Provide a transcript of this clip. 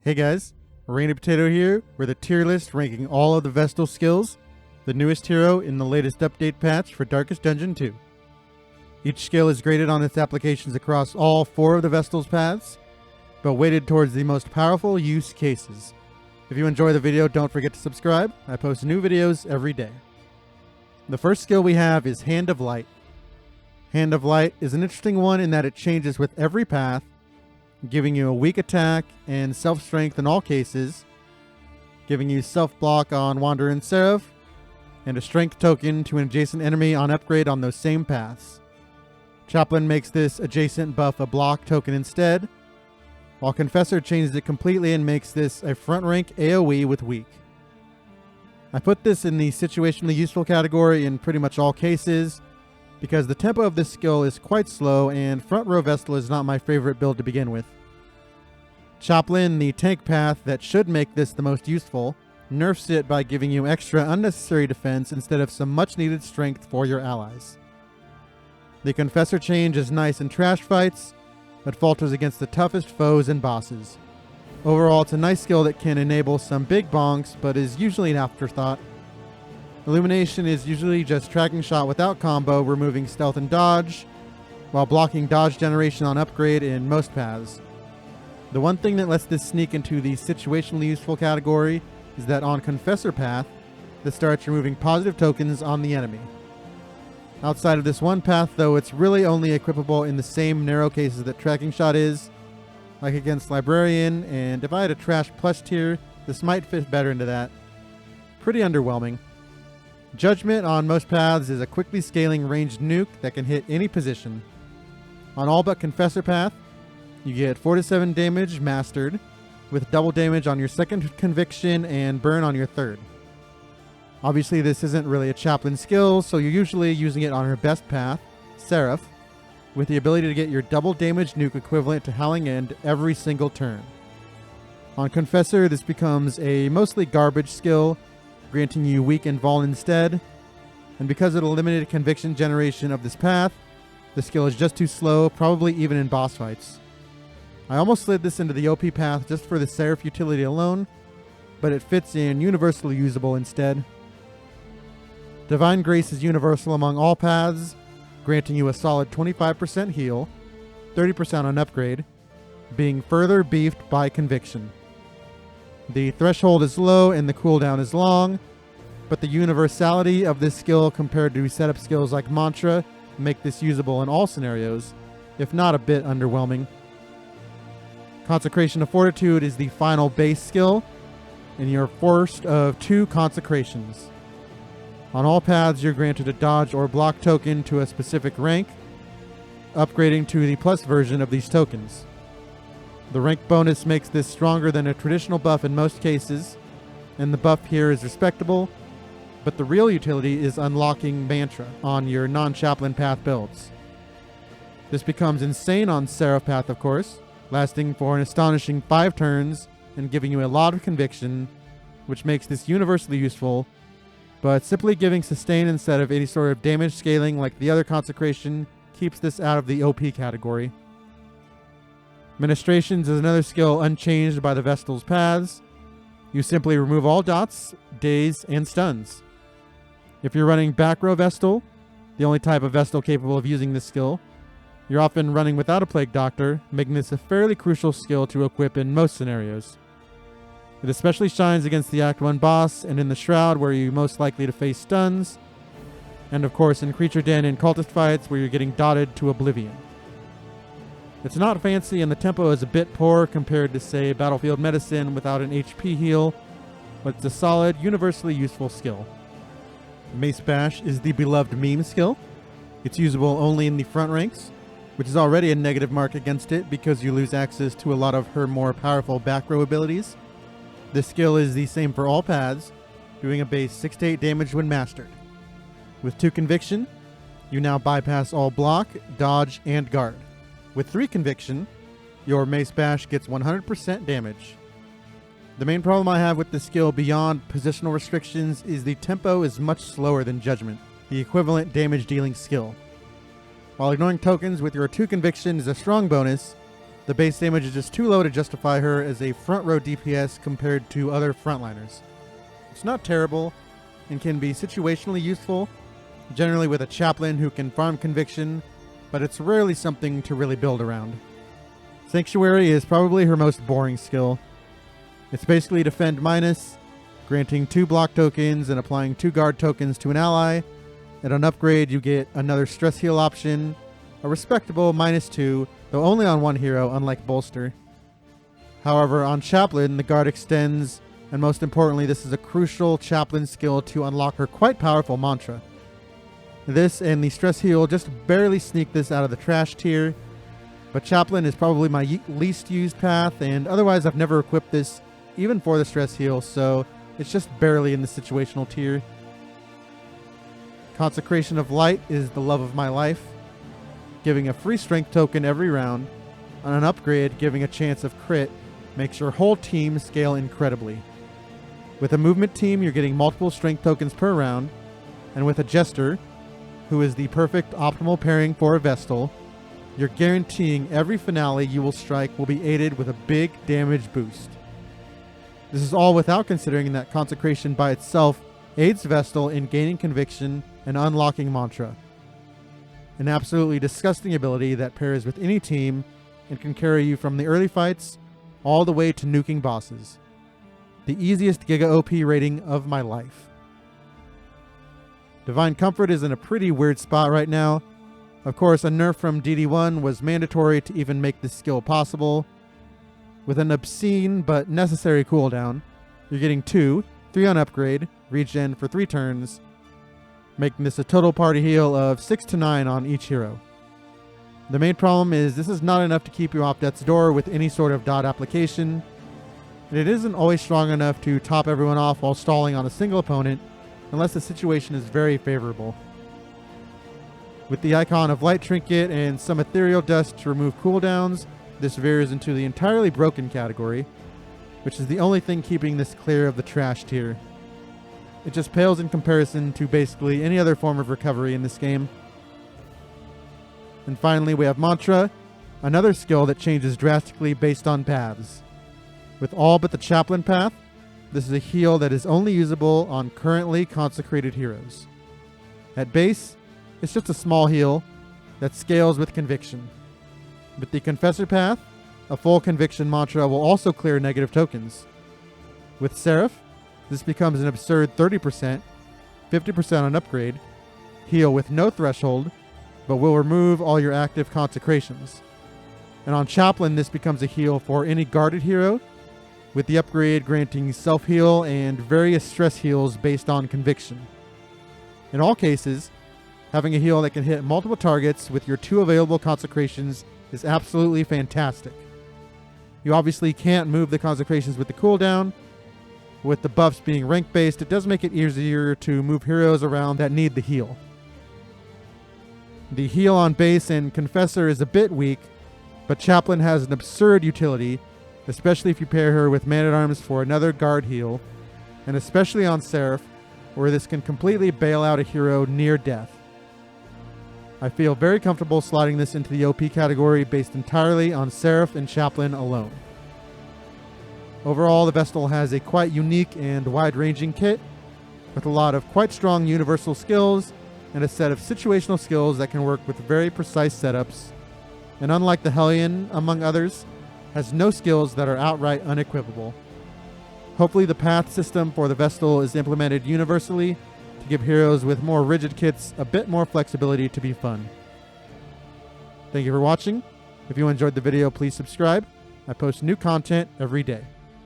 Hey guys, Rainy Potato here with a tier list ranking all of the Vestal skills, the newest hero in the latest update patch for Darkest Dungeon 2. Each skill is graded on its applications across all 4 of the Vestal's paths, but weighted towards the most powerful use cases. If you enjoy the video, don't forget to subscribe. I post new videos every day. The first skill we have is Hand of Light. Hand of Light is an interesting one in that it changes with every path, giving you a weak attack and self-strength in all cases, giving you self-block on Wanderer and Seraph, and a strength token to an adjacent enemy on upgrade on those same paths. Chaplain makes this adjacent buff a block token instead, while Confessor changes it completely and makes this a front rank AoE with weak. I put this in the situationally useful category in pretty much all cases, because the tempo of this skill is quite slow and front row Vestal is not my favorite build to begin with. Chaplain, the tank path that should make this the most useful, nerfs it by giving you extra unnecessary defense instead of some much needed strength for your allies. The Confessor change is nice in trash fights, but falters against the toughest foes and bosses. Overall, it's a nice skill that can enable some big bonks, but is usually an afterthought. Illumination is usually just tracking shot without combo, removing stealth and dodge, while blocking dodge generation on upgrade in most paths. The one thing that lets this sneak into the situationally useful category is that on Confessor path, this starts removing positive tokens on the enemy. Outside of this one path though, it's really only equipable in the same narrow cases that tracking shot is, like against Librarian, and if I had a trash plus tier, this might fit better into that. Pretty underwhelming. Judgement on most paths is a quickly scaling ranged nuke that can hit any position. On all but Confessor path, you get 4 to 7 damage mastered, with double damage on your second conviction and burn on your third. Obviously this isn't really a Chaplain skill, so you're usually using it on her best path, Seraph, with the ability to get your double damage nuke equivalent to Howling End every single turn. On Confessor, this becomes a mostly garbage skill, granting you weak and Vol instead, and because of the limited conviction generation of this path, the skill is just too slow, probably even in boss fights. I almost slid this into the OP path just for the Seraph utility alone, but it fits in universally usable instead. Divine Grace is universal among all paths, granting you a solid 25% heal, 30% on upgrade, being further beefed by conviction. The threshold is low and the cooldown is long, but the universality of this skill compared to setup skills like Mantra make this usable in all scenarios, if not a bit underwhelming. Consecration of Fortitude is the final base skill, and your first of 2 consecrations. On all paths, you're granted a dodge or block token to a specific rank, upgrading to the plus version of these tokens. The rank bonus makes this stronger than a traditional buff in most cases, and the buff here is respectable, but the real utility is unlocking Mantra on your non-Chaplain path builds. This becomes insane on Seraph path, of course, lasting for an astonishing 5 turns and giving you a lot of conviction, which makes this universally useful, but simply giving sustain instead of any sort of damage scaling like the other Consecration keeps this out of the OP category. Ministrations is another skill unchanged by the Vestal's paths. You simply remove all dots, daze, and stuns. If you're running back row Vestal, the only type of Vestal capable of using this skill, you're often running without a Plague Doctor, making this a fairly crucial skill to equip in most scenarios. It especially shines against the Act 1 boss and in the Shroud where you're most likely to face stuns, and of course in Creature Den and Cultist fights where you're getting dotted to oblivion. It's not fancy and the tempo is a bit poor compared to, say, Battlefield Medicine without an HP heal, but it's a solid, universally useful skill. Mace Bash is the beloved meme skill. It's usable only in the front ranks, which is already a negative mark against it because you lose access to a lot of her more powerful back row abilities. This skill is the same for all paths, doing a base 6 to 8 damage when mastered. With 2 conviction, you now bypass all block, dodge, and guard. With 3 conviction, your Mace Bash gets 100% damage. The main problem I have with this skill beyond positional restrictions is the tempo is much slower than Judgement, the equivalent damage dealing skill. While ignoring tokens with your 2 conviction is a strong bonus, The base damage is just too low to justify her as a front row DPS compared to other frontliners. It's not terrible and can be situationally useful, generally with a chaplain who can farm conviction, but it's rarely something to really build around. Sanctuary is probably her most boring skill. It's basically defend minus, granting 2 block tokens and applying 2 guard tokens to an ally. At an upgrade, you get another stress heal option, a respectable -2, though only on one hero, unlike Bolster. However, on Chaplain, the guard extends, and most importantly, this is a crucial Chaplain skill to unlock her quite powerful mantra. This and the stress heal just barely sneak this out of the trash tier, but Chaplain is probably my least used path, and otherwise I've never equipped this even for the stress heal, so it's just barely in the situational tier. Consecration of Light is the love of my life, giving a free strength token every round. On an upgrade, giving a chance of crit makes your whole team scale incredibly. With a movement team, you're getting multiple strength tokens per round, and with a Jester, who is the perfect optimal pairing for a Vestal, you're guaranteeing every finale you will strike will be aided with a big damage boost. This is all without considering that Consecration by itself aids Vestal in gaining conviction and unlocking mantra. An absolutely disgusting ability that pairs with any team and can carry you from the early fights all the way to nuking bosses. The easiest Giga OP rating of my life. Divine Comfort is in a pretty weird spot right now. Of course, a nerf from DD1 was mandatory to even make this skill possible. With an obscene but necessary cooldown, you're getting 2, 3 on upgrade, regen for 3 turns, making this a total party heal of 6 to 9 on each hero. The main problem is this is not enough to keep you off death's door with any sort of dot application, and it isn't always strong enough to top everyone off while stalling on a single opponent unless the situation is very favorable. With the Icon of Light trinket and some ethereal dust to remove cooldowns, this veers into the entirely broken category, which is the only thing keeping this clear of the trash tier. It just pales in comparison to basically any other form of recovery in this game. And finally, we have Mantra, another skill that changes drastically based on paths. With all but the Chaplain path, this is a heal that is only usable on currently consecrated heroes. At base, it's just a small heal that scales with conviction. With the Confessor path, a full conviction mantra will also clear negative tokens. With Seraph, this becomes an absurd 30%, 50% on upgrade, heal with no threshold, but will remove all your active consecrations. And on Chaplain, this becomes a heal for any guarded hero, with the upgrade granting self-heal and various stress heals based on conviction. In all cases, having a heal that can hit multiple targets with your 2 available consecrations is absolutely fantastic. You obviously can't move the consecrations with the cooldown. With the buffs being rank-based, it does make it easier to move heroes around that need the heal. The heal on base and Confessor is a bit weak, but Chaplain has an absurd utility, especially if you pair her with Man-at-Arms for another guard heal, and especially on Seraph, where this can completely bail out a hero near death. I feel very comfortable sliding this into the OP category based entirely on Seraph and Chaplain alone. Overall, the Vestal has a quite unique and wide-ranging kit, with a lot of quite strong universal skills and a set of situational skills that can work with very precise setups, and unlike the Hellion, among others, has no skills that are outright unequipable. Hopefully the path system for the Vestal is implemented universally to give heroes with more rigid kits a bit more flexibility to be fun. Thank you for watching. If you enjoyed the video, please subscribe. I post new content every day.